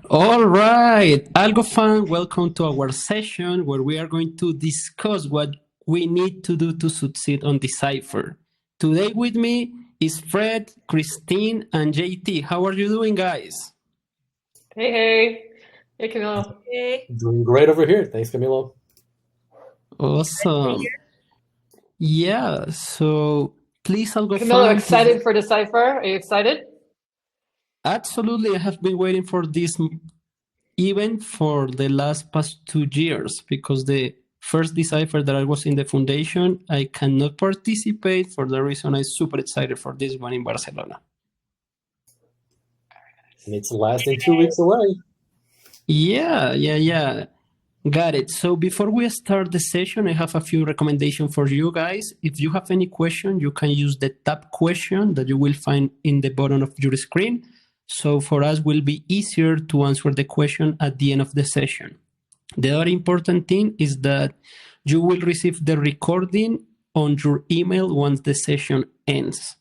All right, Algo fan, welcome to our session where we are going to discuss what we need to do to succeed on Decipher. Today with me is Fred, Christine, and JT. How are you doing, guys? Hey, hey. Hey, Camilo. Hey, Doing great over here. Thanks, Camilo. glad to be Awesome. here. Yeah, so please, Algo Camilo, fan, please. excited for Decipher? Are you excited? Absolutely, I have been waiting for this even for the last past 2 years because the first Decipher that I was in the foundation, I cannot participate for the reason I'm super excited for this one in Barcelona. And it's less than 2 weeks away. Yeah. Got it. So before we start the session, I have a few recommendations for you guys. If you have any question, you can use the tab question that you will find in the bottom of your screen. So for us, it will be easier to answer the question at the end of the session. The other important thing is that you will receive the recording on your email once the session ends.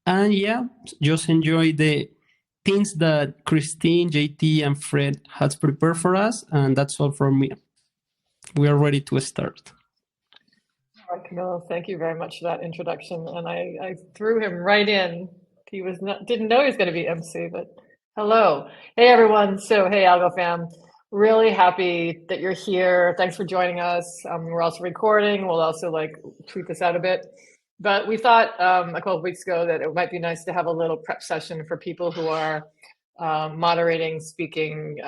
And yeah, just enjoy the things that Christine, JT, and Fred has prepared for us. And that's all from me. We are ready to start. All right, Camilo, thank you very much for that introduction. And I threw him right in. He was not didn't know he was going to be MC, but hello. Hey, everyone. So, hey, Algo fam. Really happy that you're here. Thanks for joining us. We're also recording. We'll also tweet this out a bit. But we thought a couple of weeks ago that it might be nice to have a little prep session for people who are moderating, speaking,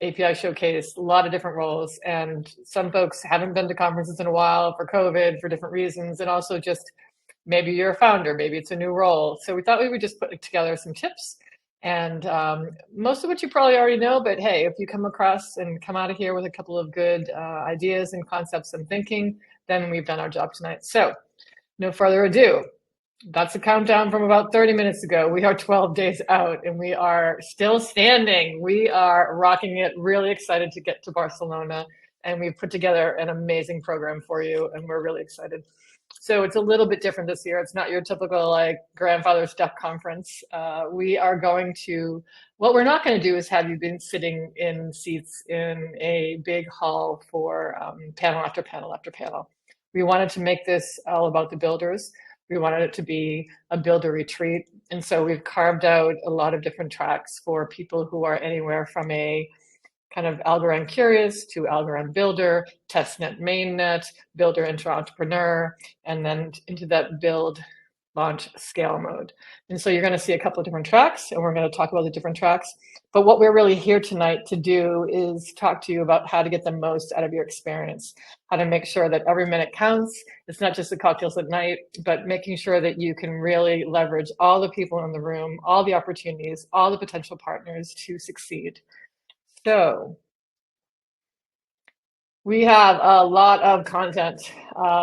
API showcase, a lot of different roles. And some folks haven't been to conferences in a while for COVID, for different reasons. And also just maybe you're a founder, maybe it's a new role. So we thought we would just put together some tips. And most of which you probably already know, but hey, if you come across and come out of here with a couple of good ideas and concepts and thinking, then we've done our job tonight. So no further ado. That's a countdown from about 30 minutes ago. We are 12 days out and we are still standing. We are rocking it, really excited to get to Barcelona. And we've put together an amazing program for you and we're really excited. So it's a little bit different this year. It's not your typical grandfather stuff conference. We are going to, what we're not going to do is have you been sitting in seats in a big hall for panel after panel after panel. We wanted to make this all about the builders. We wanted it to be a builder retreat. And so we've carved out a lot of different tracks for people who are anywhere from a kind of Algorand curious to Algorand builder, testnet mainnet, builder into entrepreneur, and then into that build, launch, scale mode. And so you're going to see a couple of different tracks and we're going to talk about the different tracks. But what we're really here tonight to do is talk to you about how to get the most out of your experience, how to make sure that every minute counts. It's not just the cocktails at night, but making sure that you can really leverage all the people in the room, all the opportunities, all the potential partners to succeed. So we have a lot of content,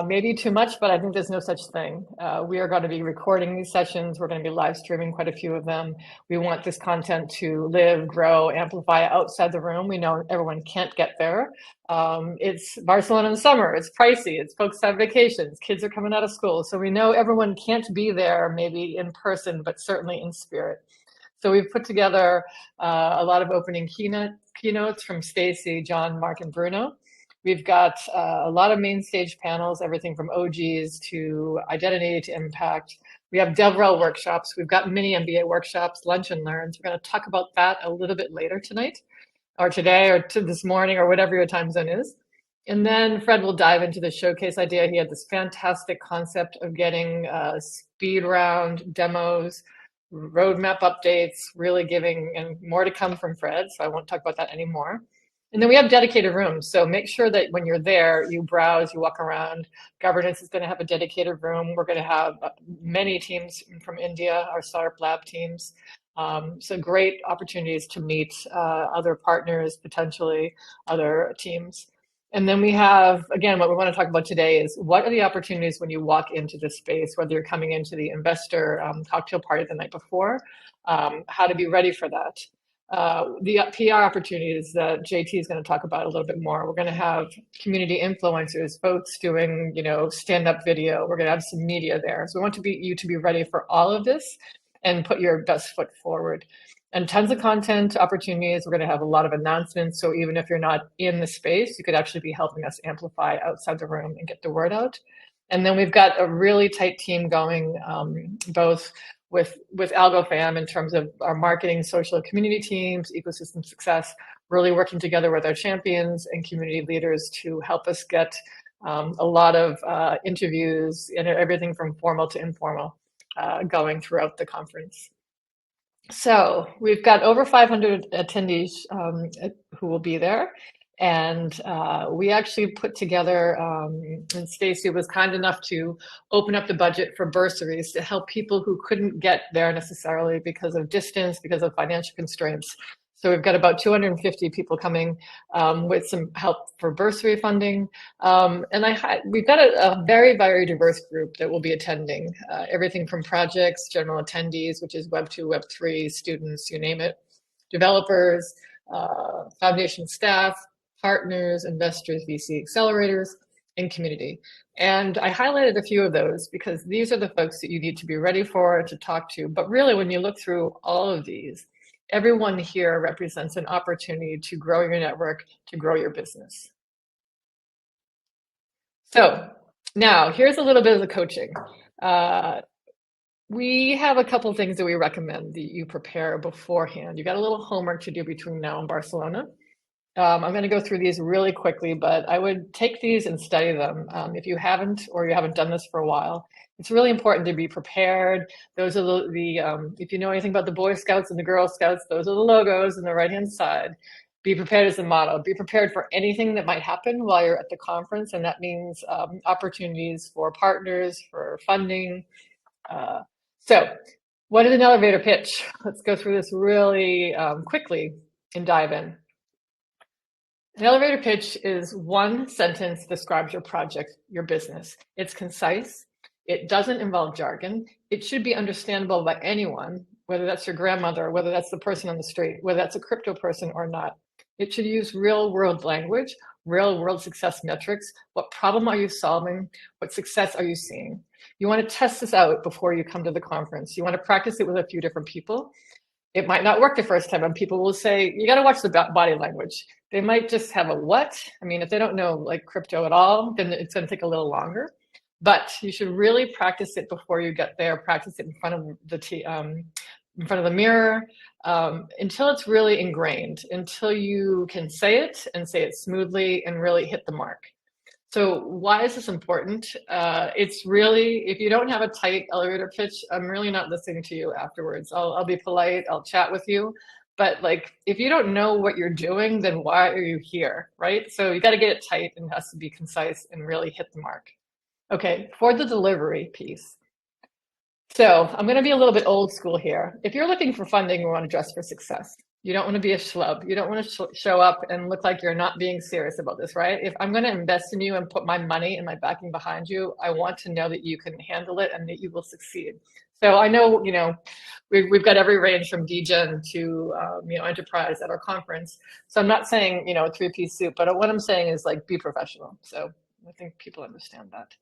maybe too much, but I think there's no such thing. We are going to be recording these sessions. We're going to be live streaming quite a few of them. We want this content to live, grow, amplify outside the room. We know everyone can't get there. It's Barcelona in the summer. It's pricey. It's folks have vacations. Kids are coming out of school. So we know everyone can't be there maybe in person, but certainly in spirit. So we've put together a lot of opening keynotes from Stacy, John, Mark, and Bruno. We've got a lot of main stage panels, everything from OGs to identity to impact. We have DevRel workshops. We've got mini MBA workshops, lunch and learns. We're going to talk about that a little bit later tonight, or today, or to this morning, or whatever your time zone is. And then Fred will dive into the showcase idea. He had this fantastic concept of getting speed round demos, roadmap updates, really giving, and more to come from Fred. So I won't talk about that anymore. And then we have dedicated rooms. So make sure that when you're there, you browse, you walk around. Governance is going to have a dedicated room. We're going to have many teams from India, our startup lab teams. So great opportunities to meet other partners, potentially other teams. And then we have, again, what we want to talk about today is what are the opportunities when you walk into this space, whether you're coming into the investor cocktail party the night before, how to be ready for that. The PR opportunities that JT is going to talk about a little bit more. We're going to have community influencers, folks doing, stand-up video. We're going to have some media there. So we want you to be ready for all of this and put your best foot forward. and tons of content opportunities. We're going to have a lot of announcements. So even if you're not in the space, you could actually be helping us amplify outside the room and get the word out. And then we've got a really tight team going, both with AlgoFam in terms of our marketing, social, and community teams, ecosystem success, really working together with our champions and community leaders to help us get a lot of interviews and everything from formal to informal going throughout the conference. So we've got over 500 attendees who will be there. And we actually put together, and Stacy was kind enough to open up the budget for bursaries to help people who couldn't get there necessarily because of distance, because of financial constraints. So we've got about 250 people coming with some help for bursary funding. And we've got a very, very diverse group that will be attending, everything from projects, general attendees, which is Web 2, Web 3, students, you name it, developers, foundation staff, partners, investors, VC accelerators, and community. And I highlighted a few of those because these are the folks that you need to be ready for, to talk to. But really, when you look through all of these, everyone here represents an opportunity to grow your network, to grow your business. So now here's a little bit of the coaching. We have a couple things that we recommend that you prepare beforehand. You got a little homework to do between now and Barcelona. I'm going to go through these really quickly, but I would take these and study them. If you haven't, or you haven't done this for a while, it's really important to be prepared. Those are if you know anything about the Boy Scouts and the Girl Scouts, those are the logos on the right-hand side. Be prepared is the motto. Be prepared for anything that might happen while you're at the conference. And that means opportunities for partners, for funding. So what is an elevator pitch? Let's go through this really quickly and dive in. An elevator pitch is one sentence describes your project, your business. It's concise. It doesn't involve jargon. It should be understandable by anyone, whether that's your grandmother, whether that's the person on the street, whether that's a crypto person or not. It should use real world language, real world success metrics. What problem are you solving? What success are you seeing? You want to test this out before you come to the conference. You want to practice it with a few different people. It might not work the first time, and people will say, you got to watch the body language. They might just have a what? I mean, if they don't know like crypto at all, then it's going to take a little longer. But you should really practice it before you get there. Practice it in front of the mirror until it's really ingrained, until you can say it and say it smoothly and really hit the mark. So why is this important? It's really, if you don't have a tight elevator pitch, I'm really not listening to you afterwards. I'll be polite, I'll chat with you. But like, if you don't know what you're doing, then why are you here, right? So you got to get it tight, and it has to be concise and really hit the mark. Okay, for the delivery piece. So I'm going to be a little bit old school here. If you're looking for funding, you want to dress for success. You don't want to be a schlub. You don't want to show up and look like you're not being serious about this, right? If I'm going to invest in you and put my money and my backing behind you, I want to know that you can handle it and that you will succeed. So I know, we've got every range from DGen to, enterprise at our conference. So I'm not saying, a three-piece suit, but what I'm saying is like, be professional. So I think people understand that.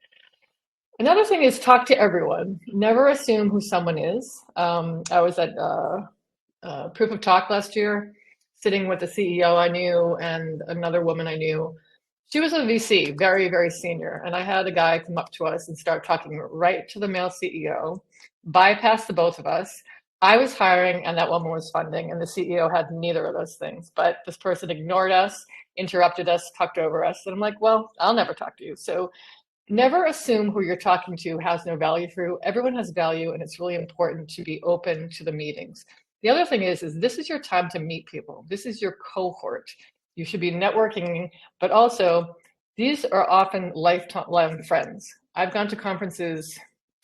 Another thing is talk to everyone. Never assume who someone is. I was at Proof of Talk last year, sitting with the CEO I knew and another woman I knew. She was a VC, very, very senior. And I had a guy come up to us and start talking right to the male CEO, bypass the both of us. I was hiring and that woman was funding, and the CEO had neither of those things. But this person ignored us, interrupted us, talked over us. And I'm like, well, I'll never talk to you. So never assume who you're talking to has no value for you. Everyone has value, and it's really important to be open to the meetings. The other thing is this is your time to meet people. This is your cohort. You should be networking, but also these are often lifetime friends. I've gone to conferences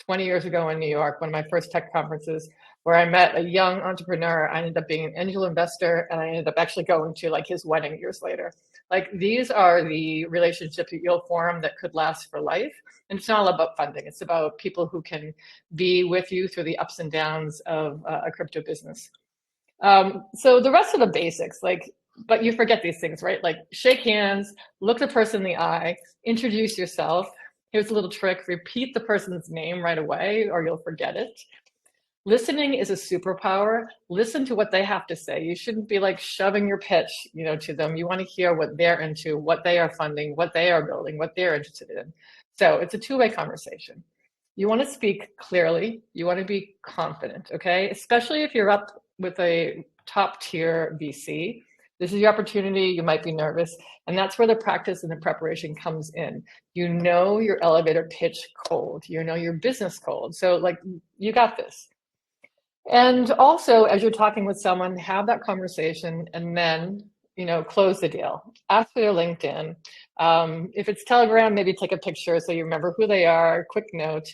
20 years ago in New York, one of my first tech conferences, where I met a young entrepreneur. I ended up being an angel investor, and I ended up actually going to like his wedding years later. Like, these are the relationships that you'll form that could last for life. And it's not all about funding. It's about people who can be with you through the ups and downs of a crypto business. So the rest of the basics, but you forget these things, right? Like, shake hands, look the person in the eye, introduce yourself. Here's a little trick: repeat the person's name right away, or you'll forget it. Listening is a superpower. Listen to what they have to say. You shouldn't be like shoving your pitch, to them. You want to hear what they're into, what they are funding, what they are building, what they're interested in. So it's a two-way conversation. You want to speak clearly. You want to be confident, okay? Especially if you're up with a top tier VC. This is your opportunity. You might be nervous. And that's where the practice and the preparation comes in. You know your elevator pitch cold. You know your business cold. So like, you got this. And also, as you're talking with someone, have that conversation and then, close the deal. Ask for their LinkedIn. If it's Telegram, maybe take a picture so you remember who they are, quick note.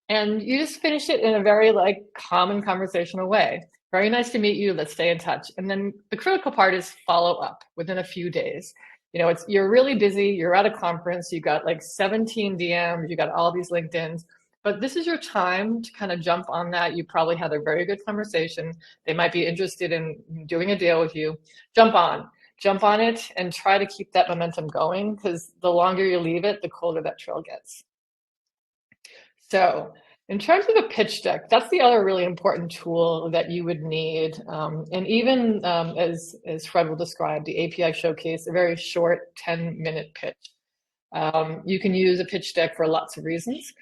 And you just finish it in a very common conversational way. Very nice to meet you. Let's stay in touch. And then the critical part is follow up within a few days. You're really busy. You're at a conference. You got 17 DMs. You got all these LinkedIns. But this is your time to kind of jump on that. You probably had a very good conversation. They might be interested in doing a deal with you. Jump on it and try to keep that momentum going, because the longer you leave it, the colder that trail gets. So in terms of a pitch deck, that's the other really important tool that you would need. And even as Fred will describe, the API showcase, a very short 10-minute pitch. You can use a pitch deck for lots of reasons.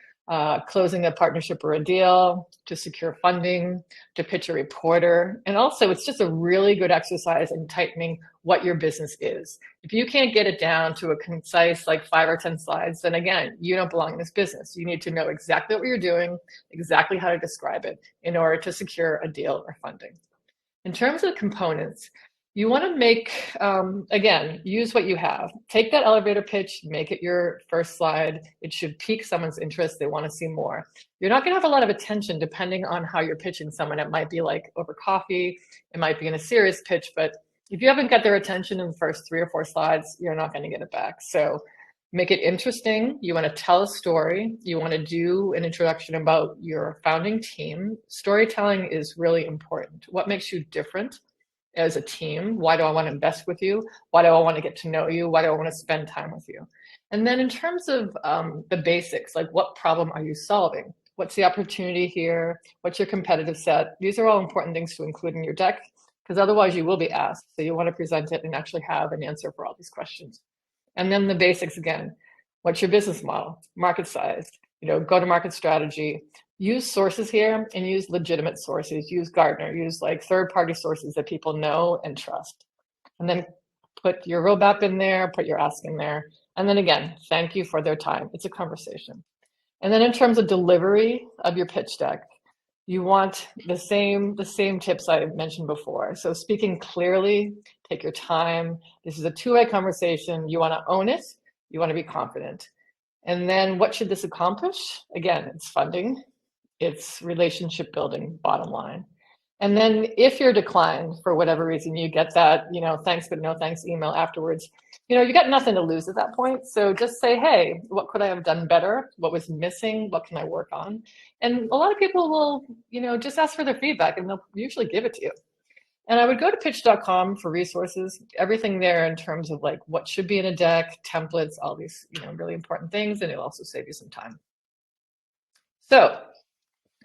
Closing a partnership or a deal, to secure funding, to pitch a reporter. And also, it's just a really good exercise in tightening what your business is. If you can't get it down to a concise 5 or 10 slides, then again, you don't belong in this business. You need to know exactly what you're doing, exactly how to describe it in order to secure a deal or funding. In terms of components, you want to make, again, use what you have. Take that elevator pitch, make it your first slide. It should pique someone's interest. They want to see more. You're not going to have a lot of attention depending on how you're pitching someone. It might be over coffee. It might be in a serious pitch. But if you haven't got their attention in the first 3 or 4 slides, you're not going to get it back. So make it interesting. You want to tell a story. You want to do an introduction about your founding team. Storytelling is really important. What makes you different as a team? Why do I want to invest with you? Why do I want to get to know you? Why do I want to spend time with you? And then in terms of the basics, what problem are you solving? What's the opportunity here? What's your competitive set? These are all important things to include in your deck, because otherwise you will be asked. So you want to present it and actually have an answer for all these questions. And then the basics again. What's your business model? Market size, go-to-market strategy. Use sources here and use legitimate sources. Use Gartner, use third-party sources that people know and trust. And then put your roadmap in there, put your ask in there. And then again, thank you for their time. It's a conversation. And then in terms of delivery of your pitch deck, you want the same tips I mentioned before. So speaking clearly, take your time. This is a two-way conversation. You want to own it. You want to be confident. And then what should this accomplish? Again, it's funding. It's relationship building, bottom line. And then if you're declined for whatever reason, you get that, thanks but no thanks email afterwards. You got nothing to lose at that point. So just say, hey, what could I have done better? What was missing? What can I work on? And a lot of people will, just ask for their feedback and they'll usually give it to you. And I would go to pitch.com for resources, everything there in terms of what should be in a deck, templates, all these, really important things, and it'll also save you some time. So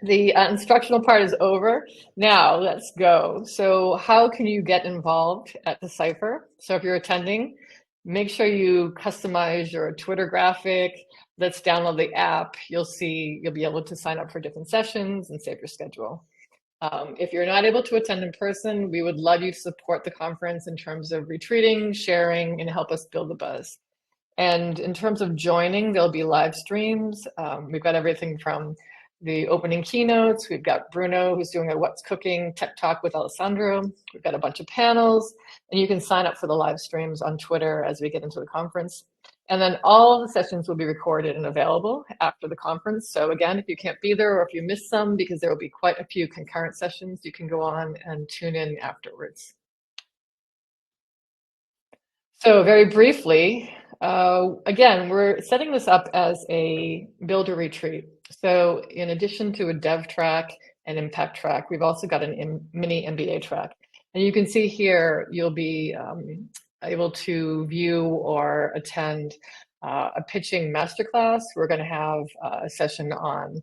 the instructional part is over. Now let's go. So how can you get involved at Decipher? So if you're attending, make sure you customize your Twitter graphic. Let's download the app. You'll be able to sign up for different sessions and save your schedule. If you're not able to attend in person, we would love you to support the conference in terms of retweeting, sharing, and help us build the buzz. And in terms of joining, there'll be live streams. We've got everything from the opening keynotes. We've got Bruno, who's doing a What's Cooking Tech Talk with Alessandro. We've got a bunch of panels, and you can sign up for the live streams on Twitter as we get into the conference. And then all the sessions will be recorded and available after the conference. So again, if you can't be there or if you miss some, because there will be quite a few concurrent sessions, you can go on and tune in afterwards. So very briefly, again, we're setting this up as a builder retreat. So in addition to a dev track and impact track, we've also got a mini MBA track. And you can see here, you'll be able to view or attend a pitching masterclass. We're going to have a session on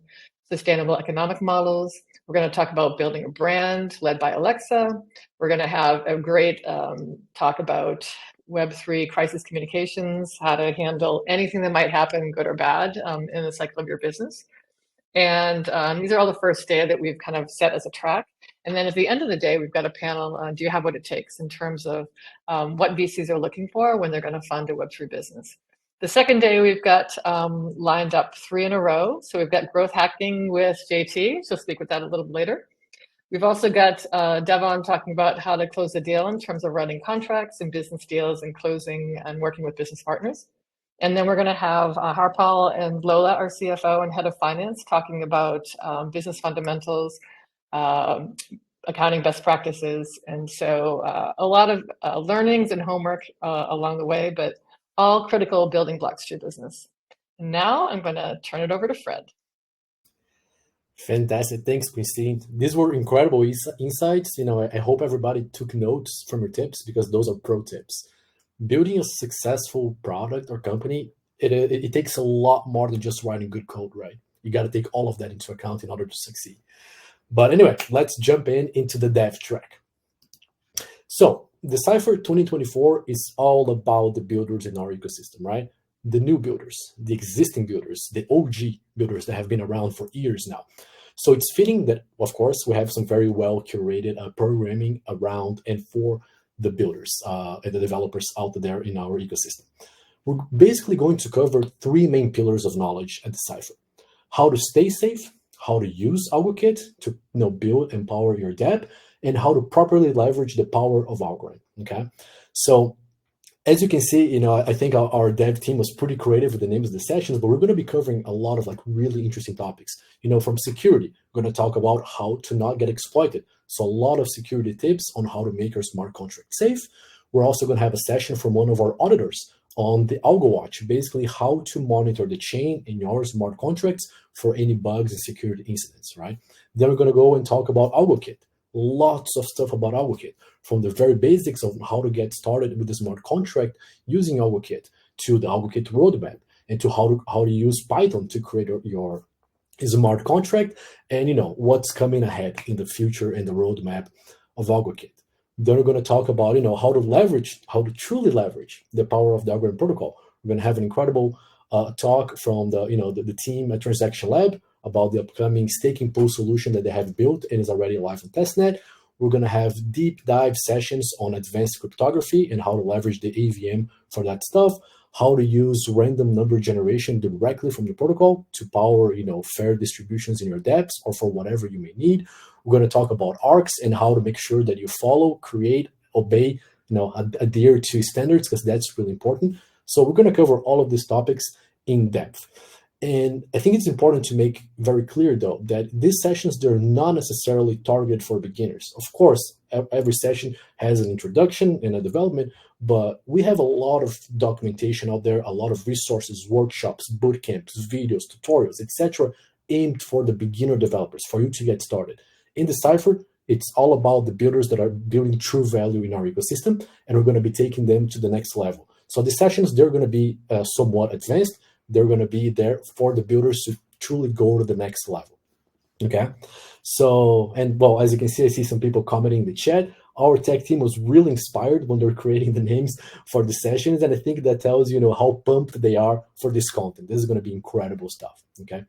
sustainable economic models. We're going to talk about building a brand led by Alexa. We're going to have a great talk about Web3 crisis communications, how to handle anything that might happen, good or bad, in the cycle of your business. And these are all the first day that we've kind of set as a track. And then at the end of the day, we've got a panel on do you have what it takes in terms of what VCs are looking for when they're going to fund a Web3 business. The second day, we've got lined up 3 in a row. So we've got growth hacking with JT. She'll speak with that a little bit later. We've also got Devon talking about how to close a deal in terms of running contracts and business deals and closing and working with business partners. And then we're going to have Harpal and Lola, our CFO and head of finance, talking about business fundamentals, accounting best practices. And so a lot of learnings and homework along the way, but all critical building blocks to your business. And now I'm going to turn it over to Fred. Fantastic. Thanks, Cristine. These were incredible insights. I hope everybody took notes from your tips because those are pro tips. Building a successful product or company, it takes a lot more than just writing good code, right? You got to take all of that into account in order to succeed. But anyway, let's jump into the dev track. So Decipher 2024 is all about the builders in our ecosystem, right? The new builders, the existing builders, the OG builders that have been around for years now. So it's fitting that, of course, we have some very well curated programming around and for the builders and the developers out there in our ecosystem. We're basically going to cover 3 main pillars of knowledge at Decipher: how to stay safe, how to use AlgoKit to build and power your dev, and how to properly leverage the power of Algorand. Okay, so as you can see, I think our dev team was pretty creative with the names of the sessions, but we're going to be covering a lot of really interesting topics. From security, we're going to talk about how to not get exploited. So a lot of security tips on how to make your smart contract safe. We're also going to have a session from one of our auditors on the Algo Watch, basically how to monitor the chain in your smart contracts for any bugs and security incidents, right? Then we're going to go and talk about AlgoKit. Lots of stuff about AlgoKit, from the very basics of how to get started with the smart contract using AlgoKit to the AlgoKit roadmap and to how to use Python to create your smart contract and what's coming ahead in the future and the roadmap of AlgoKit. Then we're going to talk about how to truly leverage the power of the Algorand protocol. We're going to have an incredible talk from the team at Transaction Lab about the upcoming staking pool solution that they have built and is already live on testnet. We're going to have deep dive sessions on advanced cryptography and how to leverage the AVM for that stuff, how to use random number generation directly from the protocol to power fair distributions in your dApps or for whatever you may need. We're going to talk about ARCs and how to make sure that you follow, create, obey, adhere to standards, because that's really important. So we're going to cover all of these topics in depth. And I think it's important to make very clear, though, that these sessions, they're not necessarily targeted for beginners. Of course, every session has an introduction and a development, but we have a lot of documentation out there, a lot of resources, workshops, bootcamps, videos, tutorials, etc., aimed for the beginner developers, for you to get started. In Decipher, it's all about the builders that are building true value in our ecosystem, and we're going to be taking them to the next level. So the sessions, they're going to be somewhat advanced. They're going to be there for the builders to truly go to the next level. Okay. So, and well, as you can see, I see some people commenting in the chat. Our tech team was really inspired when they're creating the names for the sessions. And I think that tells you how pumped they are for this content. This is going to be incredible stuff. Okay.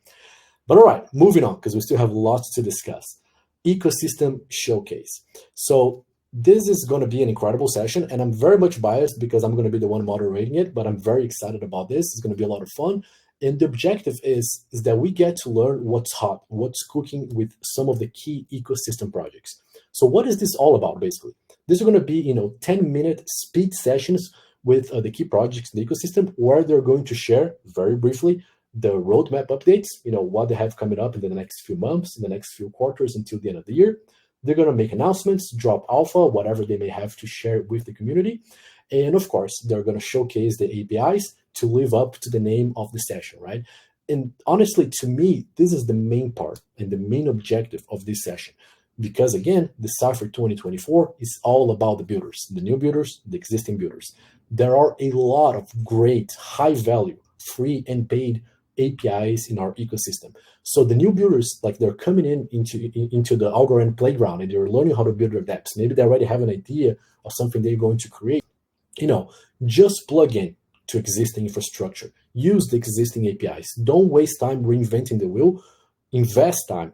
But all right, moving on, because we still have lots to discuss. Ecosystem showcase. So this is going to be an incredible session, and I'm very much biased because I'm going to be the one moderating it, but I'm very excited about this. It's going to be a lot of fun. And the objective is that we get to learn what's hot, what's cooking with some of the key ecosystem projects. So what is this all about, basically? This is going to be, 10-minute speed sessions with the key projects in the ecosystem, where they're going to share very briefly the roadmap updates, what they have coming up in the next few months, in the next few quarters until the end of the year. They're going to make announcements, drop alpha, whatever they may have to share with the community. And of course, they're going to showcase the APIs to live up to the name of the session, right? And honestly, to me, this is the main part and the main objective of this session. Because again, Decipher 2024 is all about the builders, the new builders, the existing builders. There are a lot of great, high value, free and paid APIs in our ecosystem. So the new builders, like they're coming into the Algorand playground and they're learning how to build their dApps. Maybe they already have an idea of something they're going to create. Just plug in to existing infrastructure. Use the existing APIs. Don't waste time reinventing the wheel. Invest time,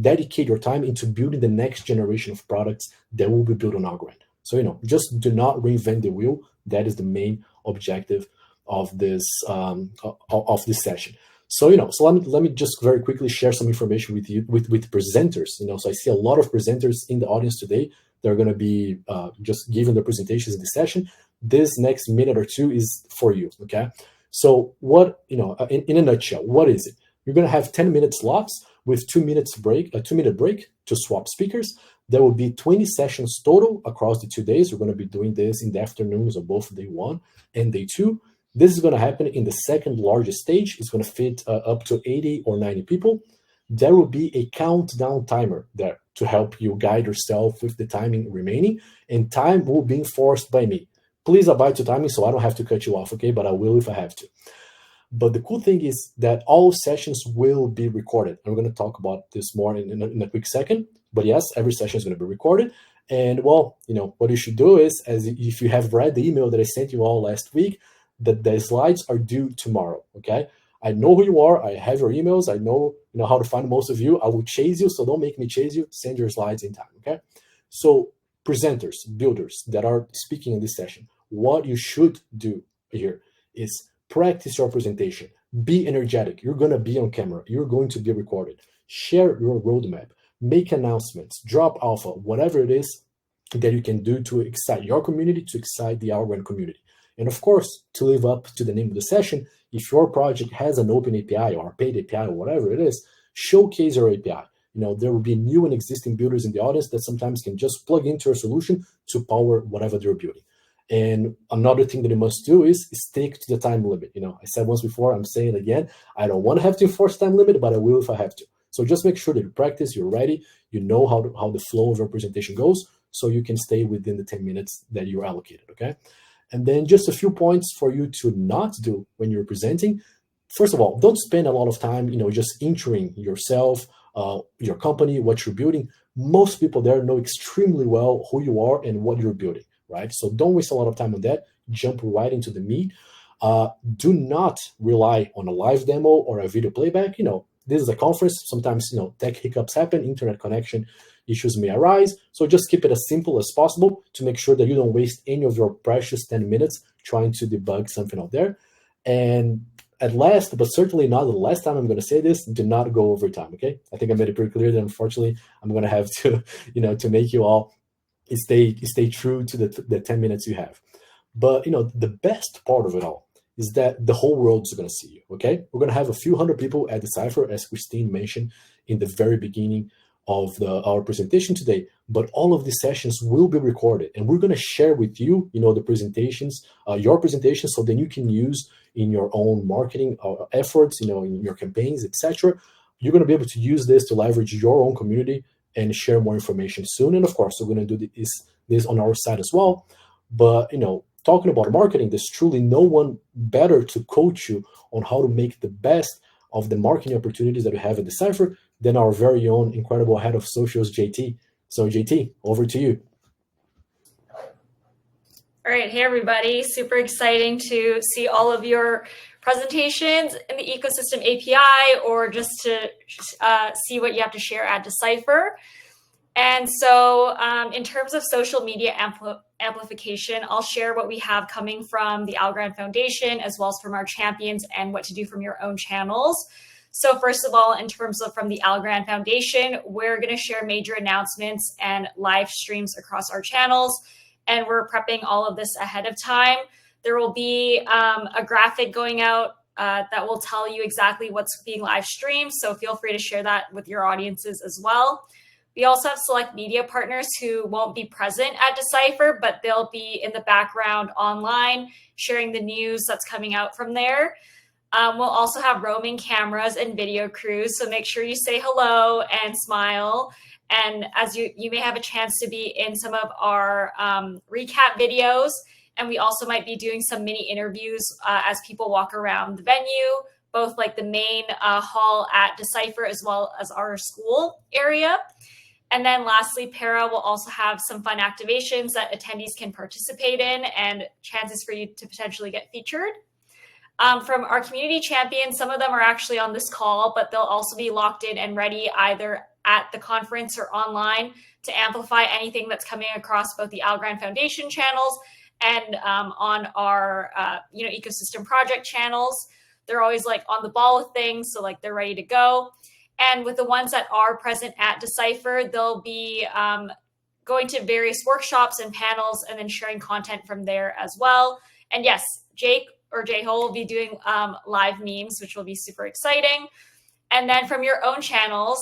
dedicate your time into building the next generation of products that will be built on Algorand. So, just do not reinvent the wheel. That is the main objective of this session. So, so let me just very quickly share some information with you, with presenters. So I see a lot of presenters in the audience today. They're going to be just giving their presentations in this session. This next minute or two is for you, okay? So what, in a nutshell, what is it? You're going to have 10-minute slots with 2 minutes break, a 2-minute break to swap speakers. There will be 20 sessions total across the 2 days. We're going to be doing this in the afternoons of both day 1 and day 2. This is going to happen in the second largest stage. It's going to fit up to 80 or 90 people. There will be a countdown timer there to help you guide yourself with the timing remaining, and time will be enforced by me. Please abide to timing so I don't have to cut you off, okay? But I will if I have to. But the cool thing is that all sessions will be recorded. I'm going to talk about this more in a quick second. But yes, every session is going to be recorded. And well, what you should do is, as if you have read the email that I sent you all last week, that the slides are due tomorrow, okay? I know who you are. I have your emails. I know, how to find most of you. I will chase you, so don't make me chase you. Send your slides in time, okay? So presenters, builders that are speaking in this session, what you should do here is practice your presentation. Be energetic. You're going to be on camera. You're going to be recorded. Share your roadmap. Make announcements. Drop alpha. Whatever it is that you can do to excite your community, to excite the Algorand community. And of course, to live up to the name of the session, if your project has an open API or a paid API or whatever it is, showcase your API. There will be new and existing builders in the audience that sometimes can just plug into your solution to power whatever they're building. And another thing that you must do is stick to the time limit. I said once before, I'm saying it again, I don't want to have to enforce time limit, but I will if I have to. So just make sure that you practice, you're ready, you know how the flow of your presentation goes, so you can stay within the 10 minutes that you're allocated, okay? And then just a few points for you to not do when you're presenting. First of all, don't spend a lot of time, just introing yourself, your company, what you're building. Most people there know extremely well who you are and what you're building, right? So don't waste a lot of time on that. Jump right into the meat. Do not rely on a live demo or a video playback. This is a conference. Sometimes, tech hiccups happen, internet connection issues may arise. So just keep it as simple as possible to make sure that you don't waste any of your precious 10 minutes trying to debug something out there. And at last, but certainly not the last time I'm going to say this, do not go over time, okay? I think I made it pretty clear that unfortunately I'm going to have to, to make you all stay true to the 10 minutes you have. But, the best part of it all is that the whole world is going to see you, okay? We're going to have a few hundred people at Decipher, as Cristine mentioned in the very beginning of our presentation today, but all of these sessions will be recorded, and we're going to share with you, the presentations, your presentations, so then you can use in your own marketing efforts, in your campaigns, etc. You're going to be able to use this to leverage your own community and share more information soon. And of course, we're going to do this on our side as well. But, talking about marketing, there's truly no one better to coach you on how to make the best of the marketing opportunities that we have at Decipher than our very own incredible head of socials, JT. So JT, over to you. All right, hey everybody, super exciting to see all of your presentations in the ecosystem API, or just to see what you have to share at Decipher. And so in terms of social media amplification, I'll share what we have coming from the Algorand Foundation, as well as from our champions, and what to do from your own channels. So first of all, in terms of from the Algorand Foundation, we're going to share major announcements and live streams across our channels. And we're prepping all of this ahead of time. There will be a graphic going out that will tell you exactly what's being live streamed. So feel free to share that with your audiences as well. We also have select media partners who won't be present at Decipher, but they'll be in the background online, sharing the news that's coming out from there. We'll also have roaming cameras and video crews, so make sure you say hello and smile. And as you may have a chance to be in some of our recap videos, and we also might be doing some mini interviews as people walk around the venue, both like the main hall at Decipher as well as our school area. And then lastly, Para will also have some fun activations that attendees can participate in and chances for you to potentially get featured. From our community champions, some of them are actually on this call, but they'll also be locked in and ready either at the conference or online to amplify anything that's coming across both the Algorand Foundation channels and on our ecosystem project channels. They're always like on the ball with things, so like they're ready to go. And with the ones that are present at Decipher, they'll be going to various workshops and panels and then sharing content from there as well. And yes, Jake or J-Ho will be doing live memes, which will be super exciting. And then from your own channels,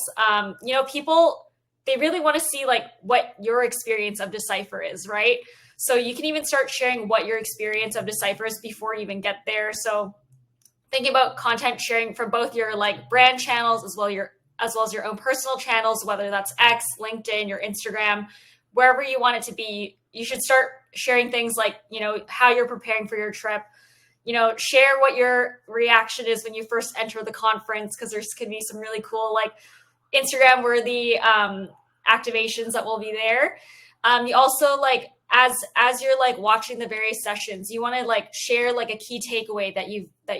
people, they really want to see like what your experience of Decipher is, right? So you can even start sharing what your experience of Decipher is before you even get there. So thinking about content sharing from both your like brand channels as well as your own personal channels, whether that's X, LinkedIn, your Instagram, wherever you want it to be, you should start sharing things like, how you're preparing for your trip. Share what your reaction is when you first enter the conference, because there's could be some really cool like Instagram worthy activations that will be there. You also like as you're like watching the various sessions, you want to like share like a key takeaway that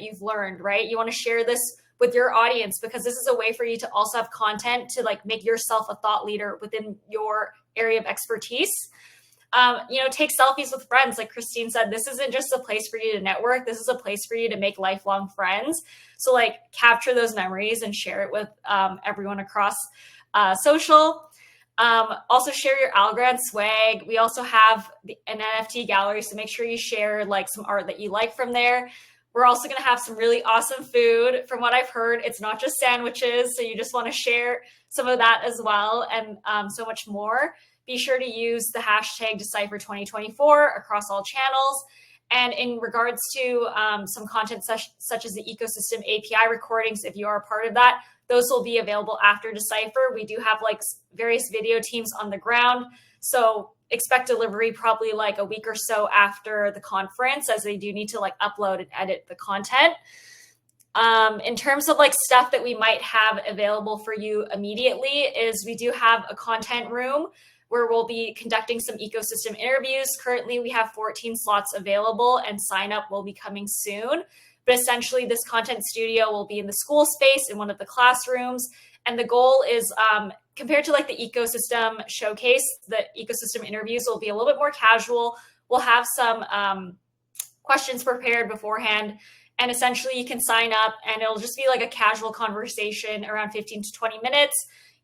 you've learned, right? You want to share this with your audience because this is a way for you to also have content to like make yourself a thought leader within your area of expertise. Take selfies with friends. Like Cristine said, this isn't just a place for you to network. This is a place for you to make lifelong friends. So like capture those memories and share it with everyone across social. Also share your Algorand swag. We also have an NFT gallery, so make sure you share like some art that you like from there. We're also going to have some really awesome food. From what I've heard, it's not just sandwiches, so you just want to share some of that as well, and so much more. Be sure to use the hashtag Decipher 2024 across all channels. And in regards to some content such as the ecosystem API recordings, if you are a part of that, those will be available after Decipher. We do have like various video teams on the ground. So expect delivery probably like a week or so after the conference, as they do need to like upload and edit the content. In terms of like stuff that we might have available for you immediately is we do have a content room where we'll be conducting some ecosystem interviews. Currently, we have 14 slots available and sign up will be coming soon. But essentially, this content studio will be in the school space in one of the classrooms. And the goal is, compared to like the ecosystem showcase, the ecosystem interviews will be a little bit more casual. We'll have some questions prepared beforehand. And essentially, you can sign up and it'll just be like a casual conversation around 15 to 20 minutes.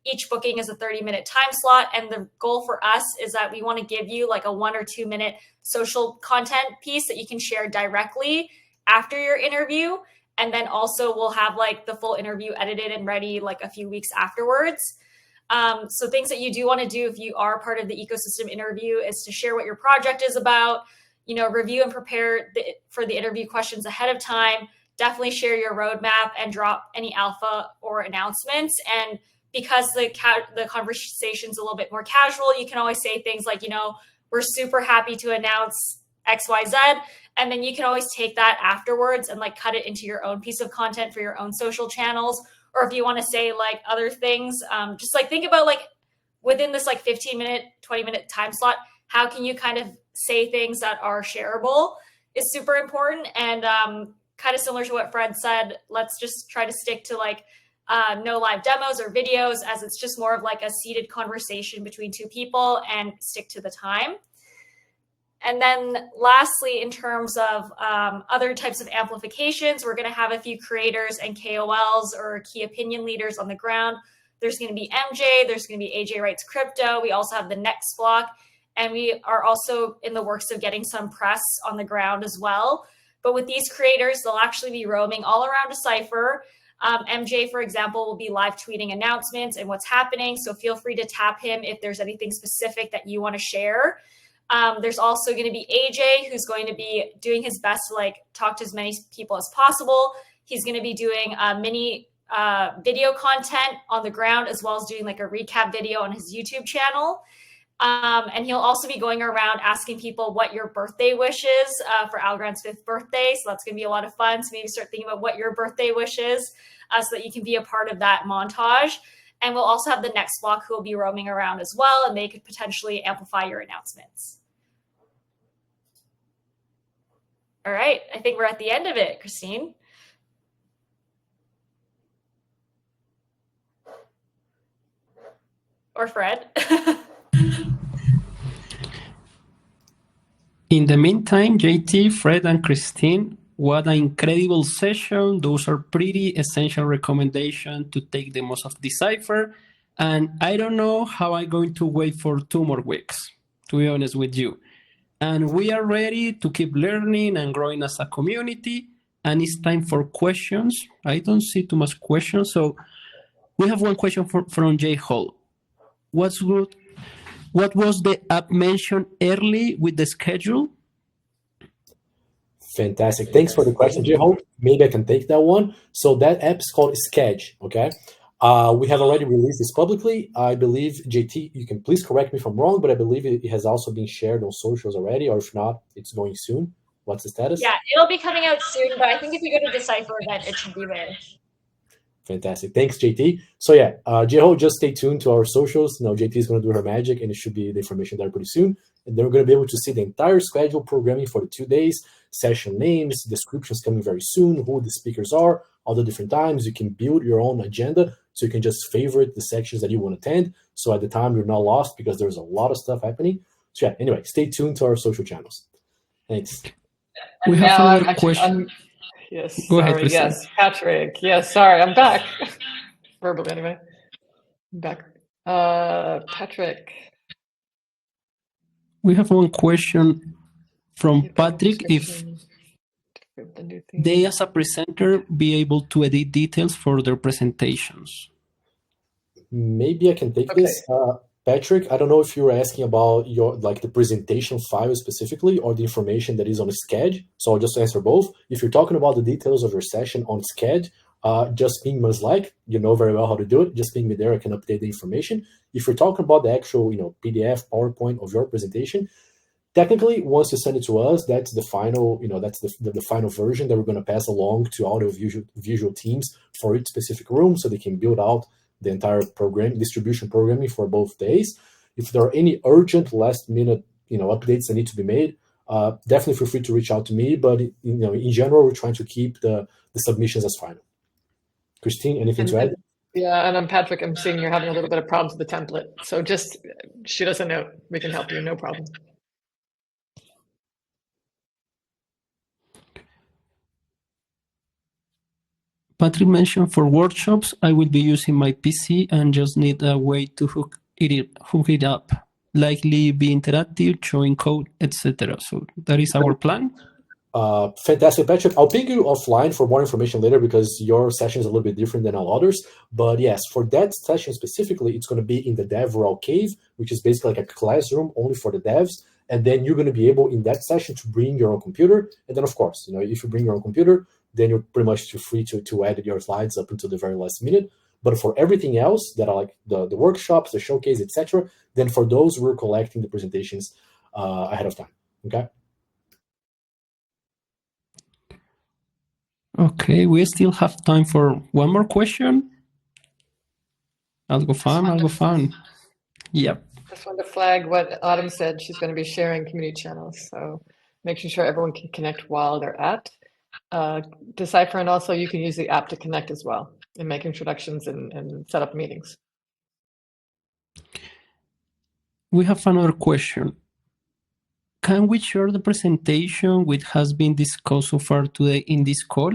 Each booking is a 30-minute time slot. And the goal for us is that we want to give you like a 1 or 2 minute social content piece that you can share directly after your interview. And then also we'll have like the full interview edited and ready like a few weeks afterwards. So things that you do want to do if you are part of the ecosystem interview is to share what your project is about, review and prepare for the interview questions ahead of time. Definitely share your roadmap and drop any alpha or announcements. And because the conversation's a little bit more casual, you can always say things like, we're super happy to announce XYZ. And then you can always take that afterwards and like cut it into your own piece of content for your own social channels. Or if you want to say like other things, just like think about like within this like 15-minute, 20-minute time slot, how can you kind of say things that are shareable is super important. And kind of similar to what Fred said, let's just try to stick to like no live demos or videos, as it's just more of like a seated conversation between two people, and stick to the time. And then lastly, in terms of other types of amplifications, we're going to have a few creators and KOLs or key opinion leaders on the ground. There's going to be MJ, there's going to be AJ Writes Crypto. We also have the Next Block, and we are also in the works of getting some press on the ground as well. But with these creators, they'll actually be roaming all around Decipher. MJ, for example, will be live tweeting announcements and what's happening. So feel free to tap him if there's anything specific that you want to share. There's also going to be AJ, who's going to be doing his best to like talk to as many people as possible. He's going to be doing mini video content on the ground, as well as doing like a recap video on his YouTube channel. And he'll also be going around asking people what your birthday wish is for Algorand's 5th birthday. So that's going to be a lot of fun. So maybe start thinking about what your birthday wish is so that you can be a part of that montage. And we'll also have the next block who will be roaming around as well, and they could potentially amplify your announcements. All right, I think we're at the end of it, Cristine. Or Fred. In the meantime, JT, Fred, and Cristine, what an incredible session. Those are pretty essential recommendations to take the most of Decipher. And I don't know how I'm going to wait for 2 more weeks, to be honest with you. And we are ready to keep learning and growing as a community. And it's time for questions. I don't see too much questions. So we have one question from Jay Hall. What was the app mentioned early with the schedule? Fantastic. Thanks for the question, Jay-Ho. Maybe I can take that one. So that app is called Sketch, okay? We have already released this publicly. I believe, JT, you can please correct me if I'm wrong, but I believe it has also been shared on socials already, or if not, it's going soon. What's the status? Yeah, it'll be coming out soon, but I think if you go to Decipher, then it should be there. Fantastic. Thanks, JT. So yeah, Jay-Ho, just stay tuned to our socials. Now JT is going to do her magic, and it should be the information there pretty soon. And then we're going to be able to see the entire schedule programming for the 2 days, session names, descriptions coming very soon, who the speakers are, all the different times. You can build your own agenda, so you can just favorite the sections that you want to attend. So at the time, you're not lost because there's a lot of stuff happening. So yeah, anyway, stay tuned to our social channels. Thanks. We have another question. Yes, Go sorry, ahead, yes, Patrick. Yes, sorry, I'm back. Verbally, anyway. I'm back. Patrick. We have one question from Patrick. If they, as a presenter, be able to edit details for their presentations? Maybe I can take this. Patrick, I don't know if you were asking about the presentation file specifically or the information that is on Sked. So I'll just answer both. If you're talking about the details of your session on Sked, just ping me like, you know very well how to do it. Just ping me there, I can update the information. If you're talking about the actual, PDF, PowerPoint of your presentation, technically, once you send it to us, that's the final, that's the final version that we're going to pass along to all the visual teams for each specific room, so they can build out the entire distribution programming for both days. If there are any urgent last minute, updates that need to be made, definitely feel free to reach out to me. But in general, we're trying to keep the submissions as final. Cristine, anything to add? Yeah, and I'm Patrick. I'm seeing you're having a little bit of problems with the template. So just shoot us a note. We can help you, no problem. Patrick mentioned for workshops, I will be using my PC and just need a way to hook it up, likely be interactive, showing code, etc. So that is our plan. Fantastic, Patrick. I'll ping you offline for more information later because your session is a little bit different than all others. But yes, for that session specifically, it's going to be in the DevRel Cave, which is basically like a classroom only for the devs. And then you're going to be able in that session to bring your own computer. And then, of course, if you bring your own computer, then you're pretty much free to edit your slides up until the very last minute. But for everything else that are like the workshops, the showcase, etc., then for those, we're collecting the presentations ahead of time. Okay. Okay, we still have time for one more question. Algo fun. Yep. Just wanted to flag what Autumn said. She's going to be sharing community channels. So making sure everyone can connect while they're at Decipher, and also you can use the app to connect as well and make introductions and set up meetings. We have another question. Can we share the presentation which has been discussed so far today in this call?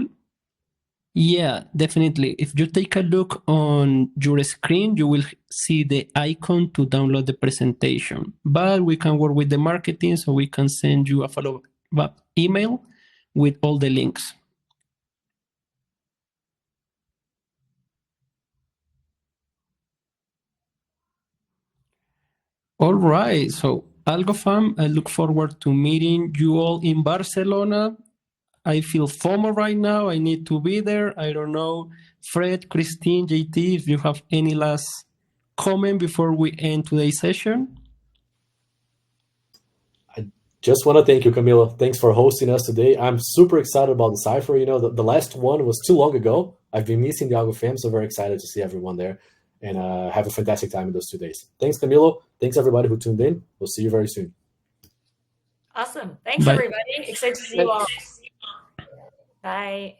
Yeah, definitely. If you take a look on your screen, you will see the icon to download the presentation. But we can work with the marketing, so we can send you a follow-up email with all the links. All right, so AlgoFam, I look forward to meeting you all in Barcelona. I feel FOMO right now. I need to be there. I don't know, Fred, Cristine, JT, if you have any last comment before we end today's session. Just want to thank you, Camila. Thanks for hosting us today. I'm super excited about Decipher. You know, the last one was too long ago. I've been missing the Algo fam, so very excited to see everyone there and have a fantastic time in those 2 days. Thanks, Camilo. Thanks, everybody who tuned in. We'll see you very soon. Awesome. Thanks, Bye. everybody. Excited to see you all. Bye.